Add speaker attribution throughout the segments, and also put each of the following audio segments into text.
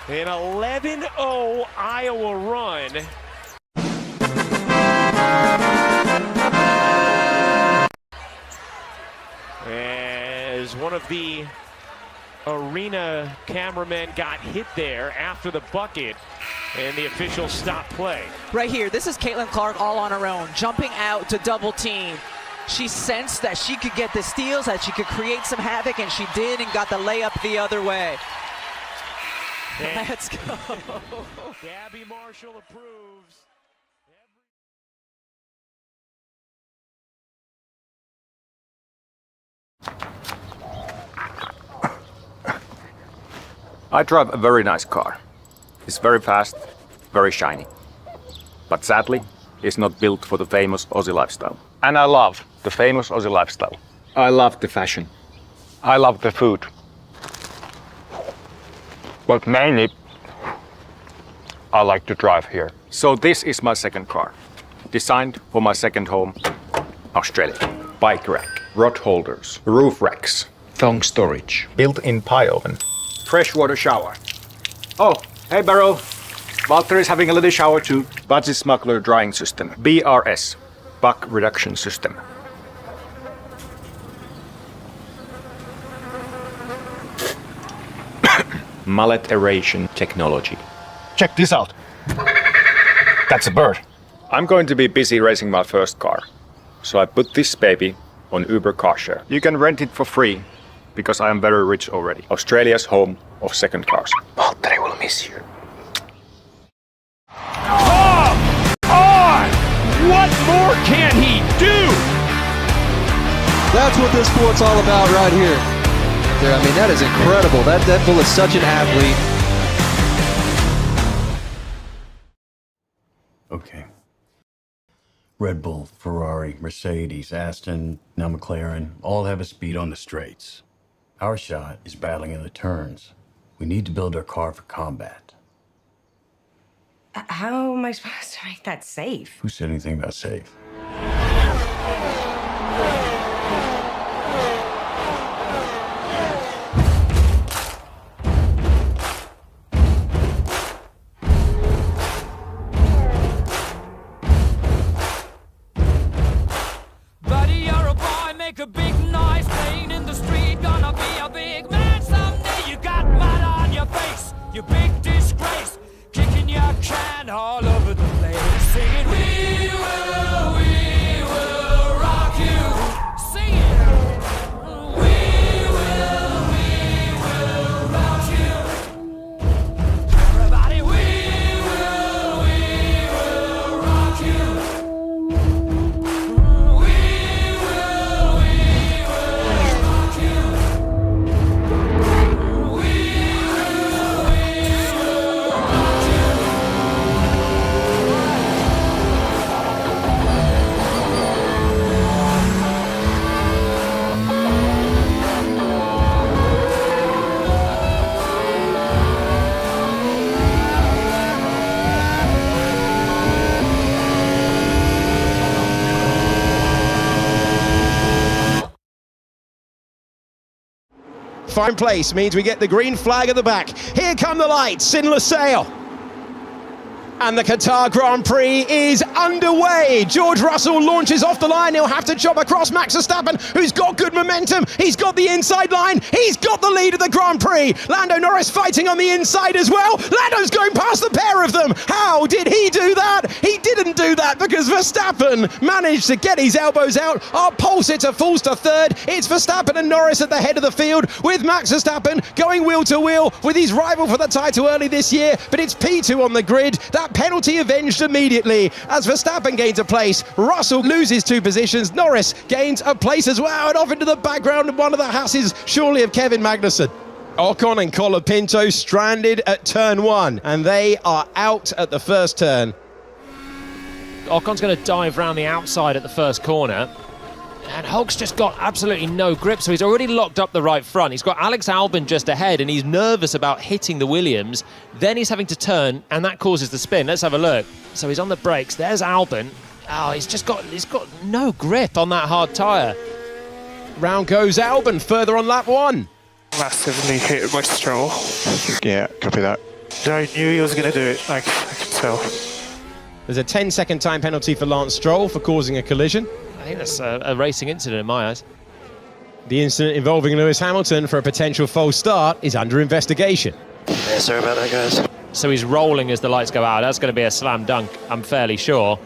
Speaker 1: An 11-0 Iowa run. As one of the arena cameramen got hit there after the bucket, and the officials stopped play.
Speaker 2: Right here, this is Caitlin Clark all on her own, jumping out to double team. She sensed that she could get the steals, that she could create some havoc, and she did, and got the layup the other way. And let's go.
Speaker 1: Gabby Marshall approves.
Speaker 3: I drive a very nice car. It's very fast, very shiny. But sadly, it's not built for the famous Aussie lifestyle. And I love the famous Aussie lifestyle. I love the fashion. I love the food. But mainly, I like to drive here. So this is my second car. Designed for my second home, Australia. Bike rack, rod holders, roof racks, thong storage, built-in pie oven, freshwater shower. Oh, hey Barrow. Valtteri is having a little shower too. Budgie Smuggler drying system. BRS, bug reduction system. Mullet aeration technology. Check this out. That's a bird. I'm going to be busy racing my first car. So I put this baby on Uber Carshare. You can rent it for free because I am very rich already. Australia's home of second cars. Valtteri will miss you.
Speaker 1: Come on! What more can he do?
Speaker 4: That's what this sport's all about right here. I mean, that is incredible. That bull is such an athlete.
Speaker 5: Okay. Red Bull, Ferrari, Mercedes, Aston, now McLaren, all have a speed on the straights. Our shot is battling in the turns. We need to build our car for combat.
Speaker 6: How am I supposed to make that safe?
Speaker 5: Who said anything about safe?
Speaker 7: A big noise playing in the street, gonna be a big man someday. You got mud on your face, you big disgrace, kicking your can all over the place, singing, we will rock you, singing, we will rock you, everybody, we will rock you.
Speaker 8: Fine place means we get the green flag at the back. Here come the lights in Lusail. And the Qatar Grand Prix is underway. George Russell launches off the line. He'll have to chop across Max Verstappen, who's got good momentum. He's got the inside line. He's got the lead of the Grand Prix. Lando Norris fighting on the inside as well. Lando's going past the pair of them. How did he do that? He didn't do that because Verstappen managed to get his elbows out. Our pole sitter falls to third. It's Verstappen and Norris at the head of the field, with Max Verstappen going wheel to wheel with his rival for the title early this year. But it's P2 on the grid. That penalty avenged immediately as Verstappen gains a place. Russell loses 2 positions. Norris gains a place as well, and off into the background of one of the Hasses, surely of Kevin Magnussen. Ocon and Colapinto stranded at turn 1, and they are out at the first turn.
Speaker 9: Ocon's going to dive round the outside at the first corner. And Hulk's just got absolutely no grip, so he's already locked up the right front. He's got Alex Albon just ahead, and he's nervous about hitting the Williams. Then he's having to turn, and that causes the spin. Let's have a look. So he's on the brakes. There's Albon. Oh, he's got no grip on that hard tyre.
Speaker 8: Round goes Albon, further on lap 1.
Speaker 10: Massively hit my straw. Yeah, copy that. I knew he was going to do it. I could tell.
Speaker 8: There's a 10-second time penalty for Lance Stroll for causing a collision.
Speaker 9: I think that's a racing incident in my eyes.
Speaker 8: The incident involving Lewis Hamilton for a potential false start is under investigation.
Speaker 10: Yeah, sorry about that, guys.
Speaker 9: So he's rolling as the lights go out. That's going to be a slam dunk, I'm fairly sure.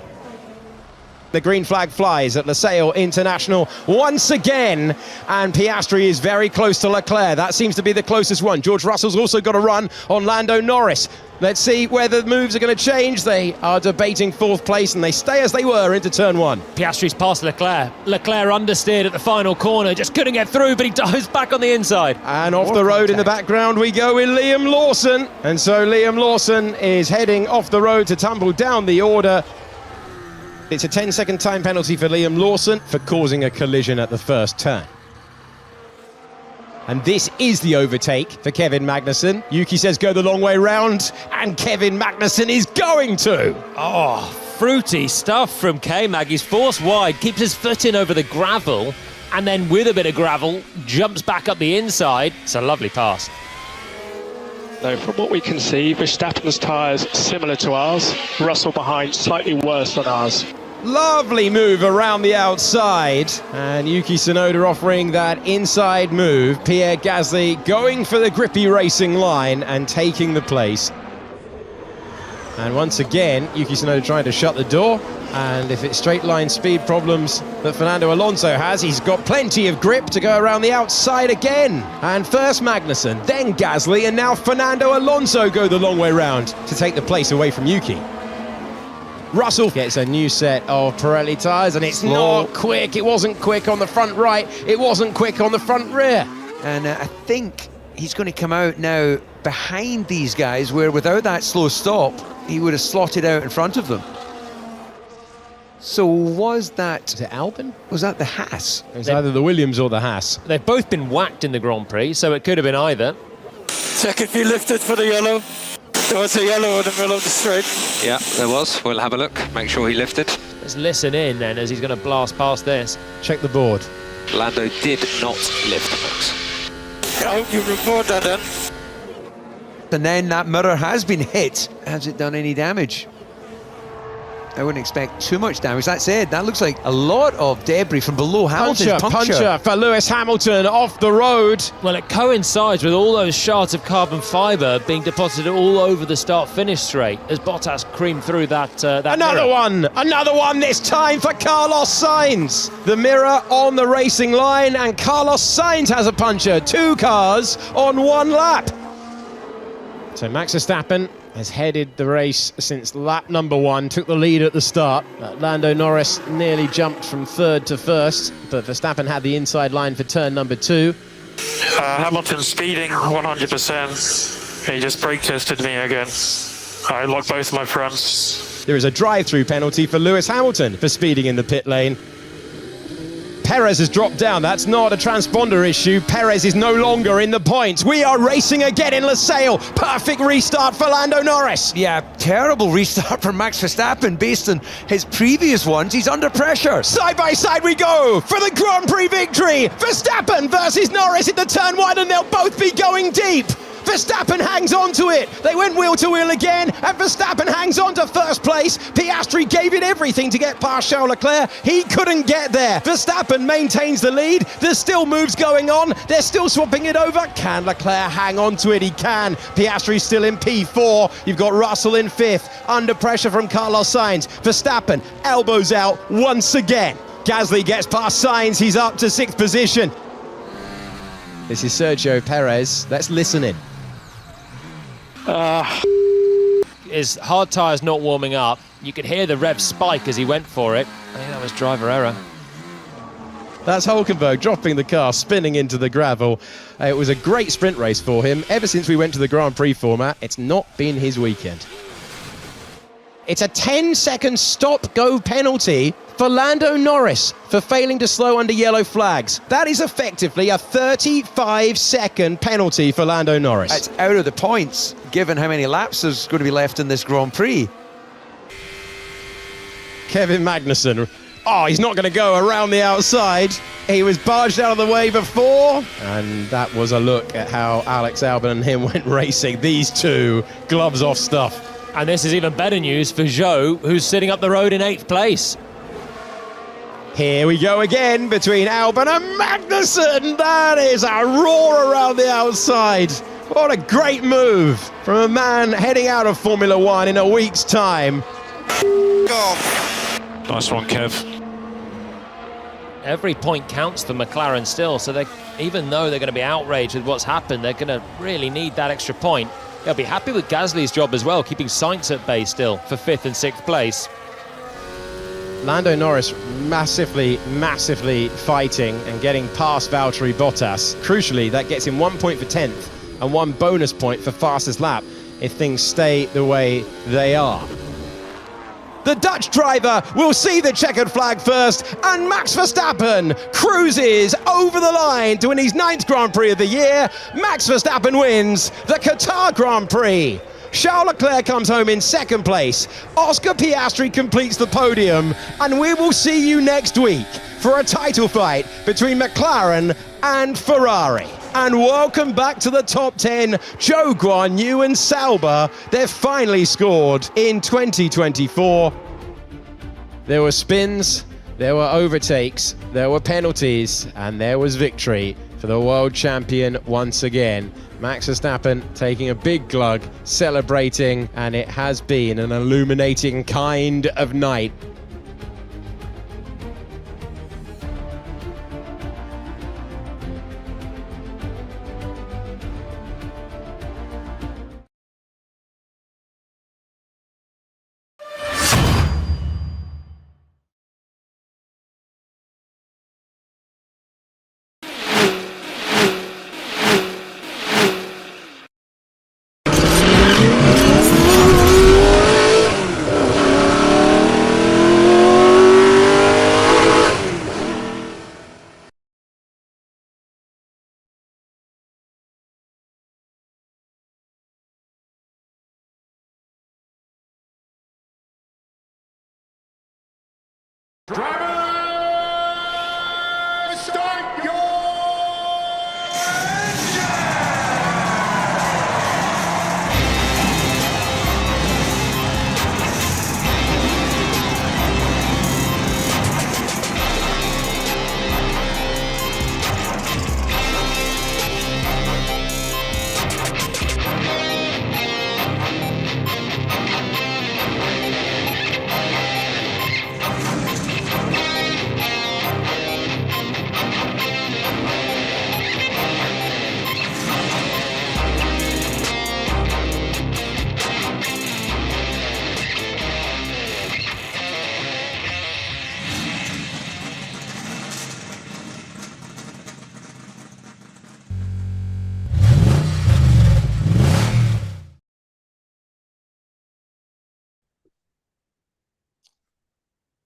Speaker 8: The green flag flies at Losail International once again, and Piastri is very close to Leclerc. That seems to be the closest one. George Russell's also got a run on Lando Norris. Let's see whether the moves are going to change. They are debating fourth place, and they stay as they were into turn one.
Speaker 9: Piastri's past Leclerc. Leclerc understeered at the final corner, just couldn't get through, but he dives back on the inside.
Speaker 8: And off the road in the background we go with Liam Lawson. And so Liam Lawson is heading off the road to tumble down the order. It's a 10-second time penalty for Liam Lawson for causing a collision at the first turn. And this is the overtake for Kevin Magnussen. Yuki says go the long way round, and Kevin Magnussen is going to.
Speaker 9: Oh, fruity stuff from K-Mag. He's forced wide, keeps his foot in over the gravel, and then with a bit of gravel, jumps back up the inside. It's a lovely pass.
Speaker 10: No, from what we can see, Verstappen's tyres similar to ours. Russell behind, slightly worse than ours.
Speaker 8: Lovely move around the outside, and Yuki Tsunoda offering that inside move. Pierre Gasly going for the grippy racing line and taking the place. And once again, Yuki Tsunoda trying to shut the door, and if it's straight line speed problems that Fernando Alonso has, he's got plenty of grip to go around the outside again. And first Magnussen, then Gasly, and now Fernando Alonso go the long way round to take the place away from Yuki. Russell gets a new set of Pirelli tyres, and it's not quick. It wasn't quick on the front right. It wasn't quick on the front rear.
Speaker 4: And I think he's going to come out now behind these guys, where without that slow stop, he would have slotted out in front of them. So was that...
Speaker 8: Is it Albon?
Speaker 4: Was that the Haas?
Speaker 8: It was either the Williams or the Haas.
Speaker 9: They've both been whacked in the Grand Prix, so it could have been either.
Speaker 10: Check if you lifted for the yellow. There was a yellow in the middle of the straight.
Speaker 11: Yeah, there was. We'll have a look. Make sure he lifted.
Speaker 9: Let's listen in then, as he's going to blast past this.
Speaker 8: Check the board.
Speaker 11: Lando did not lift, folks.
Speaker 10: I hope you report that then.
Speaker 4: And then that mirror has been hit. Has it done any damage? I wouldn't expect too much damage. That said, that looks like a lot of debris from below Hamilton's
Speaker 8: Puncture for Lewis Hamilton off the road.
Speaker 9: Well, it coincides with all those shards of carbon fibre being deposited all over the start-finish straight as Bottas creamed through that
Speaker 8: Another one this time for Carlos Sainz. The mirror on the racing line, and Carlos Sainz has a puncture. 2 cars on 1 lap. So Max Verstappen has headed the race since lap number 1, took the lead at the start. Lando Norris nearly jumped from 3rd to 1st, but Verstappen had the inside line for turn number 2.
Speaker 10: Hamilton speeding 100%. He just brake tested me again. I locked both my fronts.
Speaker 8: There is a drive-through penalty for Lewis Hamilton for speeding in the pit lane. Perez has dropped down. That's not a transponder issue. Perez is no longer in the points. We are racing again in Losail. Perfect restart for Lando Norris.
Speaker 4: Yeah, terrible restart for Max Verstappen based on his previous ones. He's under pressure.
Speaker 8: Side by side we go for the Grand Prix victory. Verstappen versus Norris into turn 1, and they'll both be going deep. Verstappen hangs on to it. They went wheel to wheel again, and Verstappen hangs on to first place. Piastri gave it everything to get past Charles Leclerc. He couldn't get there. Verstappen maintains the lead. There's still moves going on. They're still swapping it over. Can Leclerc hang on to it? He can. Piastri's still in P4. You've got Russell in 5th. Under pressure from Carlos Sainz. Verstappen elbows out once again. Gasly gets past Sainz. He's up to 6th position. This is Sergio Perez. Let's listen in.
Speaker 9: His hard tyres not warming up. You could hear the rev spike as he went for it. I think that was driver error.
Speaker 8: That's Hulkenberg dropping the car, spinning into the gravel. It was a great sprint race for him. Ever since we went to the Grand Prix format, it's not been his weekend. It's a 10-second stop-go penalty for Lando Norris for failing to slow under yellow flags. That is effectively a 35-second penalty for Lando Norris.
Speaker 4: It's out of the points, given how many laps there's going to be left in this Grand Prix.
Speaker 8: Kevin Magnussen. Oh, he's not going to go around the outside. He was barged out of the way before. And that was a look at how Alex Albon and him went racing. These two, gloves off stuff.
Speaker 9: And this is even better news for Zhou, who's sitting up the road in 8th place.
Speaker 8: Here we go again between Albon and Magnussen. That is a roar around the outside. What a great move from a man heading out of Formula One in a week's time.
Speaker 10: Nice one, Kev.
Speaker 9: Every point counts for McLaren still, so even though they're going to be outraged with what's happened, they're going to really need that extra point. They'll be happy with Gasly's job as well, keeping Sainz at bay still for 5th and 6th place.
Speaker 8: Lando Norris massively fighting and getting past Valtteri Bottas. Crucially, that gets him 1 point for 10th and 1 bonus point for fastest lap if things stay the way they are. The Dutch driver will see the checkered flag first, and Max Verstappen cruises over the line to win his 9th Grand Prix of the year. Max Verstappen wins the Qatar Grand Prix. Charles Leclerc comes home in 2nd place. Oscar Piastri completes the podium, and we will see you next week for a title fight between McLaren and Ferrari. And welcome back to the top 10. Zhou Guan Yu and Sauber, they've finally scored in 2024. There were spins, there were overtakes, there were penalties, and there was victory for the world champion once again. Max Verstappen taking a big glug, celebrating, and it has been an illuminating kind of night.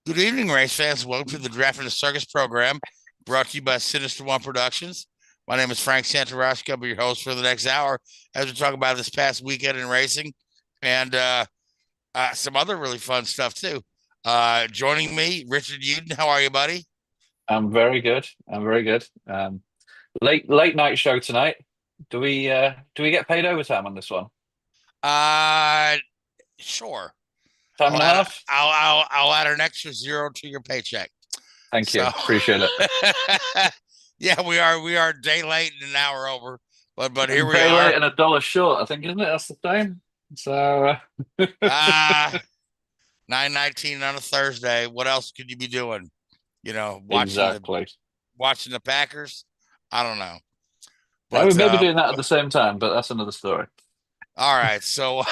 Speaker 12: Good evening, race fans. Welcome to the Draft and the Circus program, brought to you by Sinister One Productions. My name is Frank Santarashka. I'll be your host for the next hour as we talk about this past weekend in racing and some other really fun stuff too. Joining me, Richard Uden. How are you, buddy?
Speaker 13: I'm very good. Late night show tonight. Do we get paid overtime on this one?
Speaker 12: Sure.
Speaker 13: Time and a half?
Speaker 12: I'll add an extra 0 to your paycheck.
Speaker 13: Thank you. Appreciate it.
Speaker 12: Yeah, we are a day late and an hour over, but here we
Speaker 13: day
Speaker 12: are.
Speaker 13: Late and $1 short, I think, isn't it? That's the same. So
Speaker 12: 9:19 on a Thursday. What else could you be doing? You know, watching the Packers. I don't know.
Speaker 13: But, we may be doing that at the same time, but that's another story.
Speaker 12: All right, so.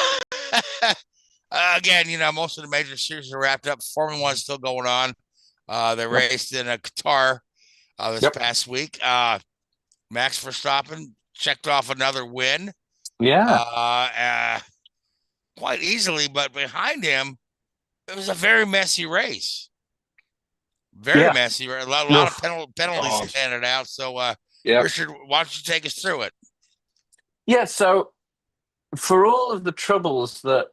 Speaker 12: Again, you know, most of the major series are wrapped up. Formula One is still going on. They raced in Qatar this past week. Max Verstappen checked off another win.
Speaker 13: Yeah.
Speaker 12: Quite easily, but behind him, it was a very messy race. Very messy. A lot of penalties handed out. So, Richard, why don't you take us through it?
Speaker 13: Yeah, so for all of the troubles that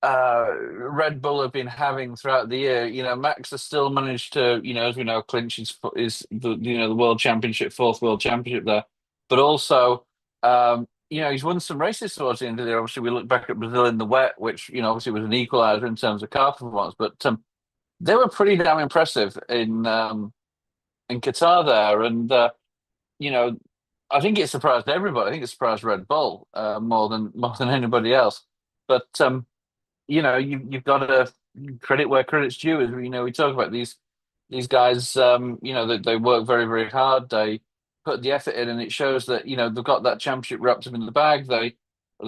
Speaker 13: Red Bull have been having throughout the year. You know, Max has still managed to, you know, as we know, clinch his the World Championship, fourth World Championship there, but also, you know, he's won some races towards the end of the year. Obviously, we look back at Brazil in the wet, which, you know, obviously was an equaliser in terms of car performance, but they were pretty damn impressive in Qatar there, and you know, I think it surprised everybody. I think it surprised Red Bull more than anybody else. But you know, you've got to credit where credit's due. As you know, we talk about these guys. You know, they work very, very hard. They put the effort in, and it shows that, you know, they've got that championship wrapped up in the bag. The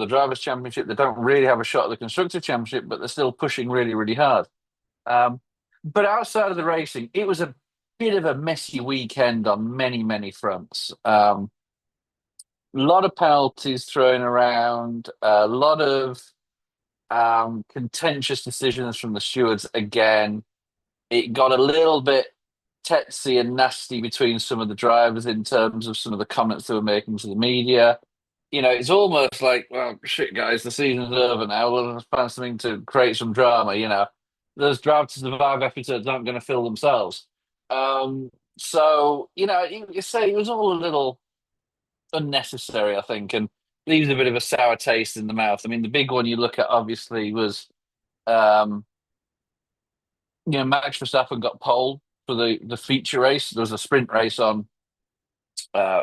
Speaker 13: drivers' championship. They don't really have a shot at the constructor championship, but they're still pushing really, really hard. But outside of the racing, it was a bit of a messy weekend on many, many fronts. A lot of penalties thrown around, a lot of contentious decisions from the stewards again. It got a little bit tetsy and nasty between some of the drivers in terms of some of the comments they were making to the media. You know, it's almost like, well, shit, guys, the season's over now. We'll find something to create some drama, you know. Those Drive to Survive episodes aren't going to fill themselves. So, you know, you say it was all a little unnecessary, I think, and leaves a bit of a sour taste in the mouth. I mean, the big one you look at, obviously, was, you know, Max Verstappen got pole for the feature race. There was a sprint race on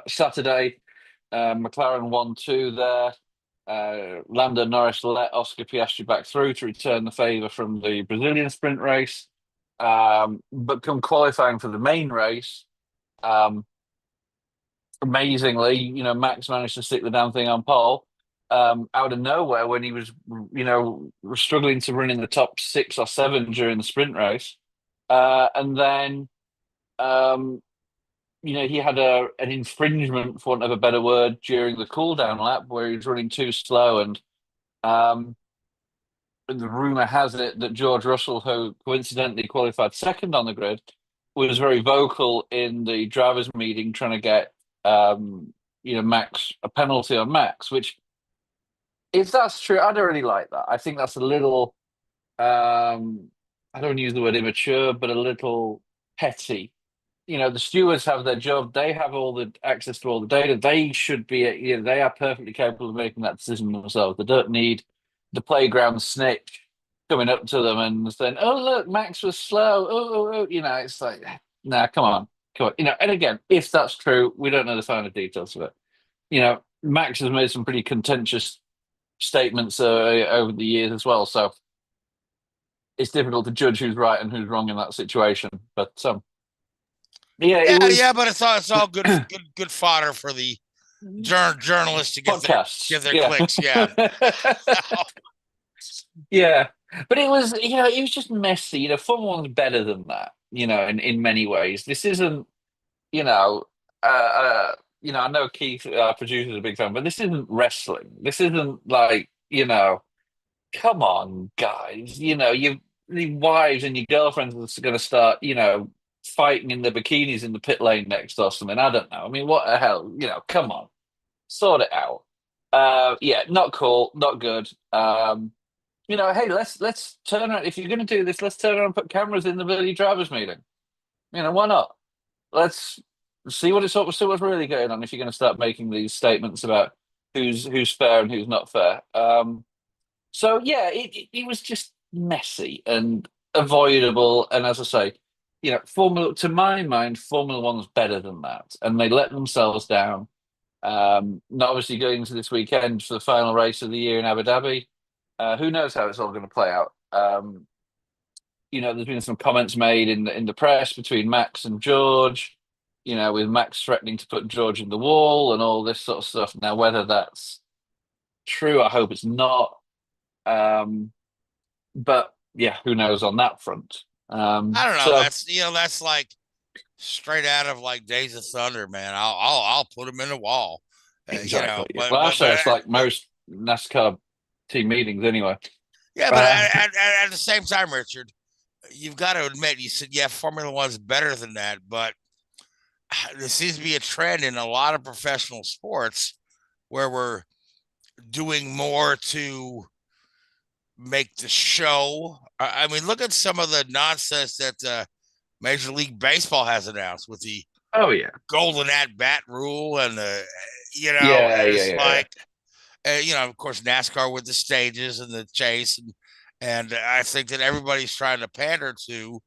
Speaker 13: Saturday. McLaren 1-2 there. Lando Norris let Oscar Piastri back through to return the favour from the Brazilian sprint race. But come qualifying for the main race, amazingly, you know, Max managed to stick the damn thing on pole out of nowhere when he was, you know, struggling to run in the top 6 or 7 during the sprint race. And then, you know, he had an infringement, for want of a better word, during the cool-down lap where he was running too slow. And the rumour has it that George Russell, who coincidentally qualified second on the grid, was very vocal in the drivers' meeting trying to get, you know, Max, a penalty on Max, which, if that's true, I don't really like that. I think that's a little, I don't use the word immature, but a little petty. You know, the stewards have their job. They have all the access to all the data. They should be, you know, they are perfectly capable of making that decision themselves. They don't need the playground snitch coming up to them and saying, "Oh, look, Max was slow." Oh, you know, it's like, nah, come on. You know, and again, if that's true, we don't know the finer details of it. You know, Max has made some pretty contentious statements over the years as well, so it's difficult to judge who's right and who's wrong in that situation. But
Speaker 12: yeah, but it's all good good fodder for the journalists to get their clicks. Yeah.
Speaker 13: Yeah, but it was, you know, it was just messy. You know, Formula One's better than that, you know, in many ways. This isn't, you know, you know, I know Keith, our producer, is a big fan, but this isn't wrestling. This isn't like, you know, come on, guys. You know, your wives and your girlfriends are going to start, you know, fighting in their bikinis in the pit lane next or something. I don't know. I mean, what the hell? You know, come on, sort it out. Yeah, not cool, not good. You know, hey, let's turn around. If you're going to do this, let's turn around and put cameras in the bloody drivers' meeting. You know, why not? Let's see what's really going on if you're going to start making these statements about who's fair and who's not fair. So yeah, it was just messy and avoidable. And as I say, you know, to my mind, Formula One's better than that, and they let themselves down. Not obviously going into this weekend for the final race of the year in Abu Dhabi. Who knows how it's all going to play out? You know, there's been some comments made in the press between Max and George. You know, with Max threatening to put George in the wall and all this sort of stuff. Now, whether that's true, I hope it's not. But yeah, who knows on that front?
Speaker 12: I don't know. That's like straight out of like Days of Thunder, man. I'll put him in the wall.
Speaker 13: Exactly.
Speaker 12: You know,
Speaker 13: well, it's like most NASCAR team meetings anyway.
Speaker 12: Yeah, but at the same time, Richard, you've got to admit, you said, yeah, Formula One's better than that, but there seems to be a trend in a lot of professional sports where we're doing more to make the show. I mean, look at some of the nonsense that Major League Baseball has announced with the golden at bat rule and the of course NASCAR with the stages and the chase and I think that everybody's trying to pander to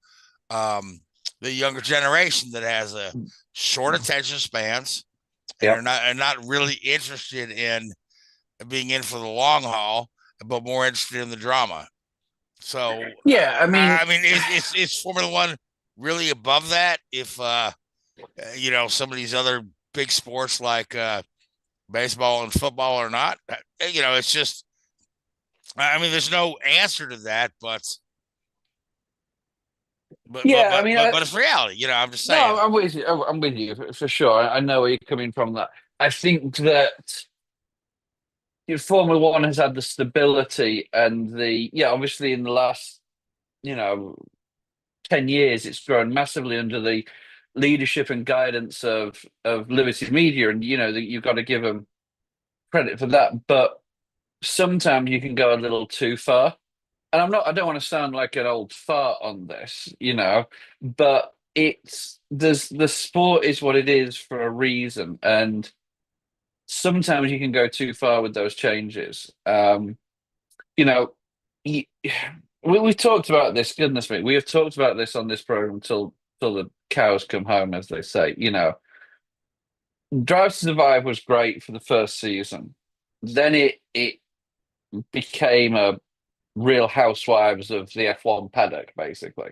Speaker 12: the younger generation that has a short attention spans and are not really interested in being in for the long haul, but more interested in the drama. So I mean, is Formula One really above that? If some of these other big sports like baseball and football are not, it's just. I mean, there's no answer to that, but it's reality. I'm just saying.
Speaker 13: No, I'm with you. I'm with you for sure. I know where you're coming from. That I think that Formula One has had the stability and obviously in the last 10 years, it's grown massively under the leadership and guidance of Liberty Media, and you've got to give them credit for that. But sometimes you can go a little too far. And I don't want to sound like an old fart on this, but the sport is what it is for a reason. And sometimes you can go too far with those changes. We've talked about this, goodness me, we have talked about this on this program till the cows come home, as they say. Drive to Survive was great for the first season. Then it became a Real Housewives of the F1 paddock, basically.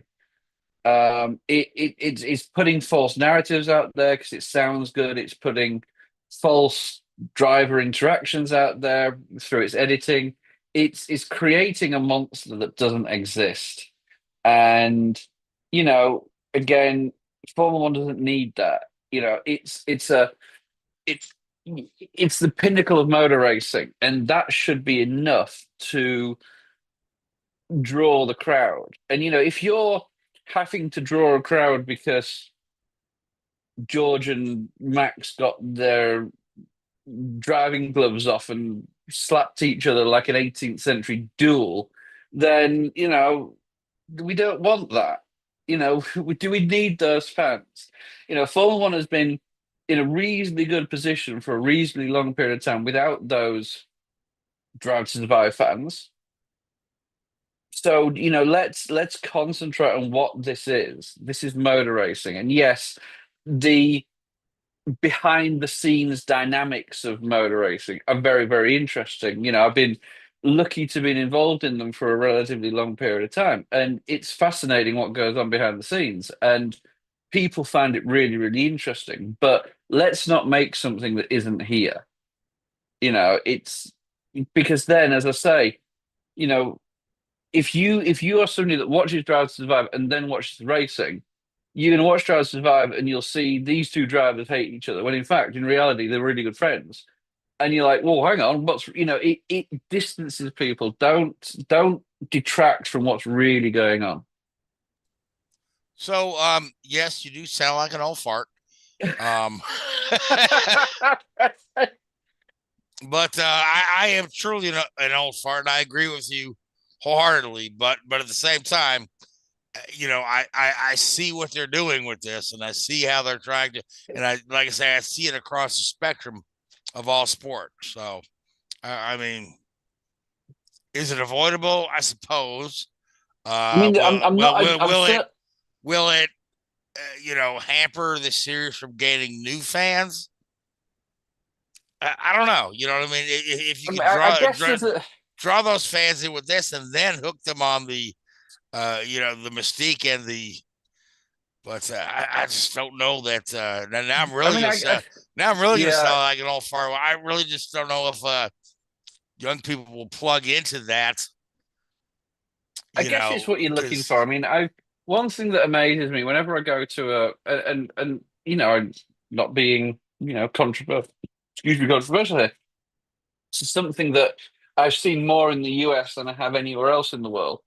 Speaker 13: It's putting false narratives out there because it sounds good. It's putting false driver interactions out there through its editing. It's creating a monster that doesn't exist. And, again, Formula One doesn't need that. It's the pinnacle of motor racing, and that should be enough to draw the crowd. And if you're having to draw a crowd because George and Max got their driving gloves off and slapped each other like an 18th century duel, then we don't want that. Do we need those fans? Formula One has been in a reasonably good position for a reasonably long period of time without those Drive to Survive fans. So, let's concentrate on what this is. This is motor racing. And yes, the behind the scenes dynamics of motor racing are very, very interesting. I've been lucky to be involved in them for a relatively long period of time. And it's fascinating what goes on behind the scenes. And people find it really, really interesting. But let's not make something that isn't here. It's because then, as I say, if you are somebody that watches Drive to Survive and then watches the racing, you're going to watch Drive to Survive and you'll see these two drivers hate each other, when in fact, in reality, they're really good friends. And you're like, well, hang on, it distances people. Don't detract from what's really going on.
Speaker 12: So, yes, you do sound like an old fart. But I am truly an old fart, and I agree with you wholeheartedly. But at the same time, I see what they're doing with this, and I see how they're trying to, and I see it across the spectrum of all sport. So, I mean, is it avoidable? I suppose. Will it hamper the series from gaining new fans? I don't know. You know what I mean? If you can draw those fans in with this, and then hook them on the, the mystique and the. But I just don't know that. Now I'm really gonna sound like an old far. I really just don't know if young people will plug into that.
Speaker 13: I guess it's what you're looking for. I mean, one thing that amazes me whenever I go to I'm not being controversial here. It's something that I've seen more in the US than I have anywhere else in the world.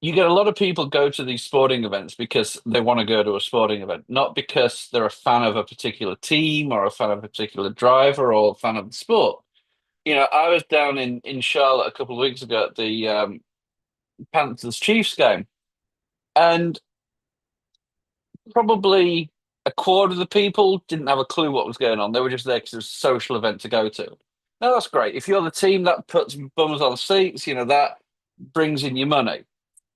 Speaker 13: You get a lot of people go to these sporting events because they want to go to a sporting event, not because they're a fan of a particular team or a fan of a particular driver or a fan of the sport. I was down in Charlotte a couple of weeks ago at the Panthers Chiefs game, and probably a quarter of the people didn't have a clue what was going on. They were just there because it was a social event to go to. No, that's great. If you're the team that puts bums on seats, that brings in your money.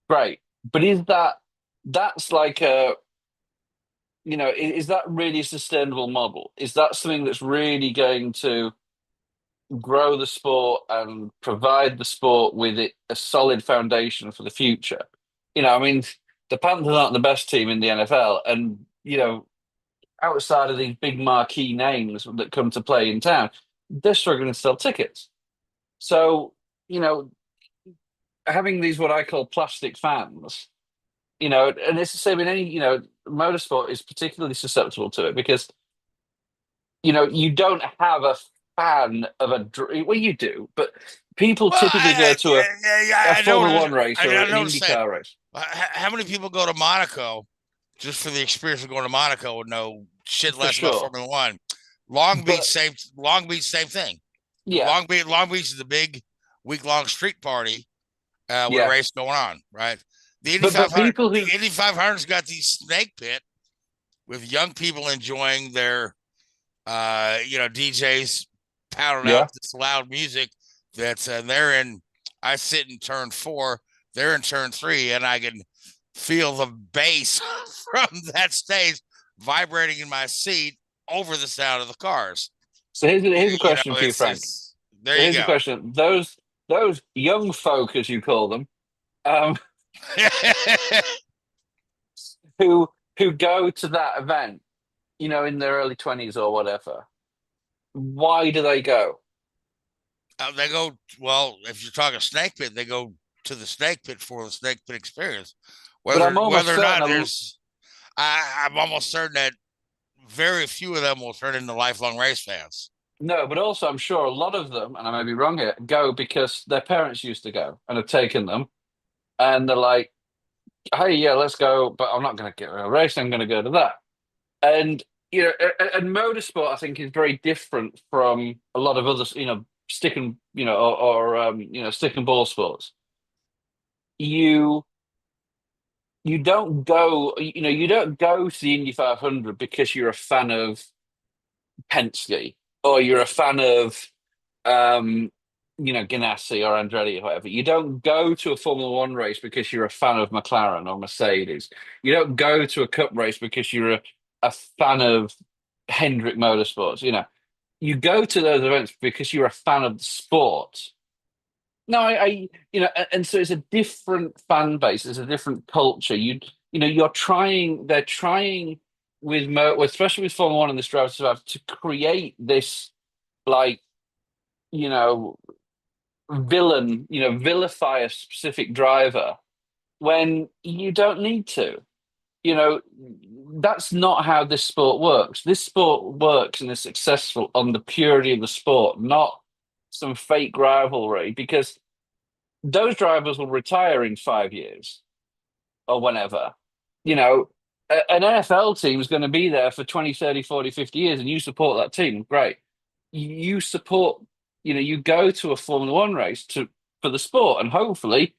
Speaker 13: Great. But that's like is that really a sustainable model? Is that something that's really going to grow the sport and provide the sport with a solid foundation for the future? The Panthers aren't the best team in the NFL, and outside of these big marquee names that come to play in town, they're struggling to sell tickets. So, having these what I call plastic fans, and it's the same in any, motorsport is particularly susceptible to it because, you don't have a fan of well, you do, but people typically go to a Formula One race or an INDYCAR race.
Speaker 12: How many people go to Monaco just for the experience of going to Monaco and know shit less about Formula One? Long Beach, same thing.
Speaker 13: Yeah.
Speaker 12: Long Beach is a big week-long street party with a race going on, right? The Indy 500's got these snake pit with young people enjoying their, DJs pounding out this loud music that's I sit in turn 4, they're in turn 3, and I can feel the bass from that stage vibrating in my seat over the sound of the cars.
Speaker 13: So here's a question for you, Frank.
Speaker 12: Here's
Speaker 13: a question. Those young folk, as you call them, who go to that event, in their early 20s or whatever, why do they go?
Speaker 12: They go, well, if you're talking snake pit, they go to the snake pit for the snake pit experience. I'm almost certain that very few of them will turn into lifelong race fans.
Speaker 13: No, but also I'm sure a lot of them, and I may be wrong here, go because their parents used to go and have taken them, and they're like, hey, yeah, let's go, but I'm not going to get a race, I'm going to go to that. And, and motorsport, I think, is very different from a lot of other, stick and, stick and ball sports. You don't go, you don't go to the Indy 500 because you're a fan of Penske or you're a fan of, Ganassi or Andretti or whatever. You don't go to a Formula One race because you're a fan of McLaren or Mercedes. You don't go to a Cup race because you're a fan of Hendrick Motorsports. You go to those events because you're a fan of the sport. No, and so it's a different fan base. It's a different culture. They're trying with especially with Formula One and this driver to create this vilify a specific driver when you don't need to. That's not how this sport works. This sport works and is successful on the purity of the sport, not some fake rivalry, because those drivers will retire in 5 years or whenever. An NFL team is going to be there for 20, 30, 40, 50 years, and you support that team. Great. You support, you go to a Formula One race for the sport, and hopefully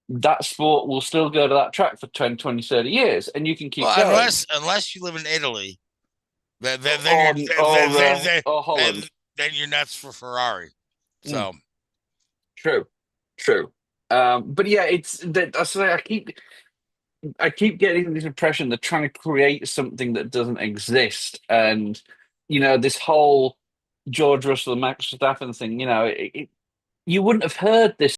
Speaker 13: that sport will still go to that track for 10, 20, 30 years, and you can keep going.
Speaker 12: Unless you live in Italy, then you're nuts for Ferrari. So
Speaker 13: true. But yeah, it's that. I keep getting this impression they're trying to create something that doesn't exist, and this whole George Russell and Max Verstappen thing. You wouldn't have heard this